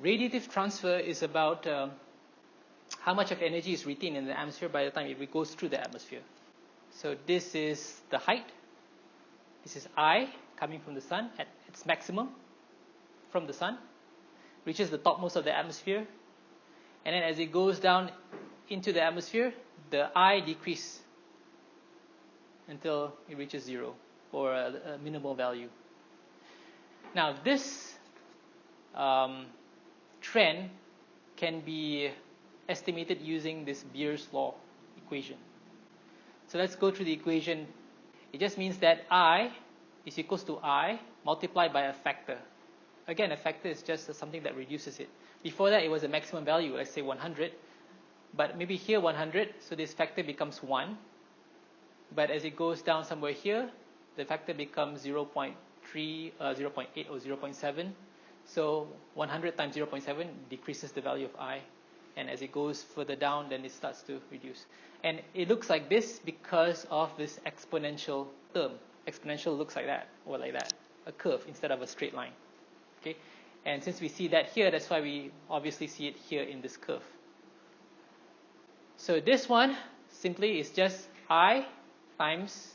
Radiative transfer is about how much of energy is retained in the atmosphere by the time it goes through the atmosphere. So this is the height. This is I coming from the sun at its maximum from the sun, reaches the topmost of the atmosphere, and then as it goes down into the atmosphere, the I decreases until it reaches zero, or a minimal value. Now this trend can be estimated using this Beer's law equation. So let's go through the equation. It just means that I is equals to I multiplied by a factor. Again, a factor is just something that reduces it. Before that, it was a maximum value, let's say 100. But maybe here 100, so this factor becomes 1. But as it goes down somewhere here, the factor becomes 0.3, 0.8 or 0.7. So 100 times 0.7 decreases the value of I. And as it goes further down, then it starts to reduce. And it looks like this because of this exponential term. Exponential looks like that, or like that, a curve instead of a straight line. Okay? And since we see that here, that's why we obviously see it here in this curve. So this one simply is just I times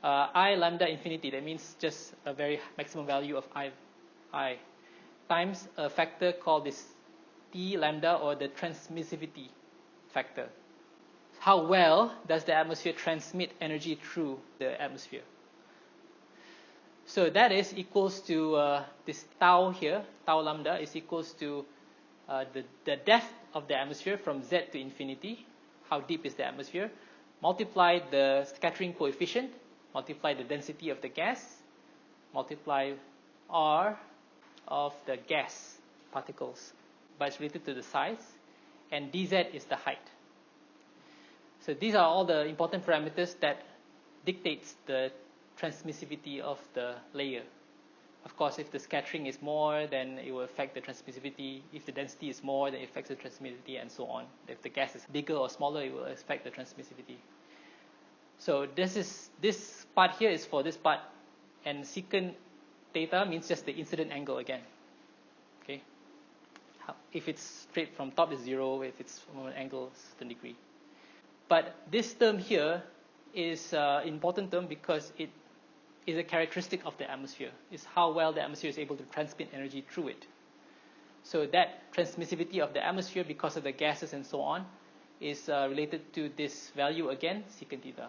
I lambda infinity. That means just a very maximum value of I times a factor called this T lambda, or the transmissivity factor. How well does the atmosphere transmit energy through the atmosphere? So that is equals to this tau here, tau lambda is equals to the depth of the atmosphere from Z to infinity. How deep is the atmosphere? Multiply the scattering coefficient, multiply the density of the gas, multiply R of the gas particles, but it's related to the size, and dz is the height. So these are all the important parameters that dictates the transmissivity of the layer. Of course, if the scattering is more, then it will affect the transmissivity. If the density is more, then it affects the transmissivity, and so on. If the gas is bigger or smaller, it will affect the transmissivity. So this part here is for this part, and secant theta means just the incident angle again. Okay. If it's straight from top, it's 0. If it's from an angle, it's a certain degree. But this term here is an important term because it is a characteristic of the atmosphere. It's how well the atmosphere is able to transmit energy through it. So that transmissivity of the atmosphere, because of the gases and so on, is related to this value again, secant theta.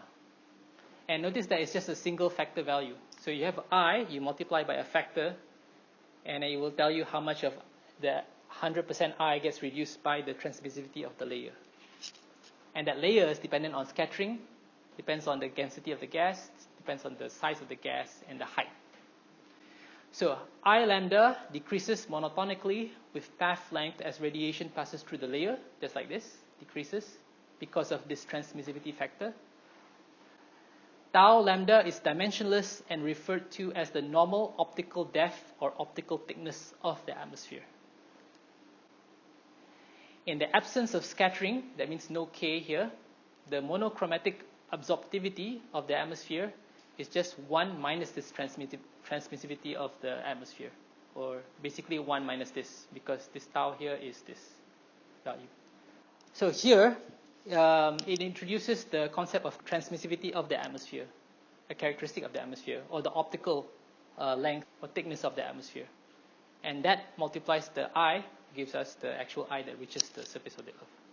And notice that it's just a single factor value. So you have I, you multiply by a factor, and it will tell you how much of the 100% I gets reduced by the transmissivity of the layer. And that layer is dependent on scattering, depends on the density of the gas, depends on the size of the gas and the height. So I lambda decreases monotonically with path length as radiation passes through the layer, just like this, decreases because of this transmissivity factor. Tau lambda is dimensionless and referred to as the normal optical depth or optical thickness of the atmosphere. In the absence of scattering, that means no K here, the monochromatic absorptivity of the atmosphere is just 1 minus this transmissivity of the atmosphere, or basically 1 minus this, because this tau here is this value. So here, it introduces the concept of transmissivity of the atmosphere, a characteristic of the atmosphere, or the optical length or thickness of the atmosphere. And that multiplies the I, gives us the actual I that reaches the surface of the Earth.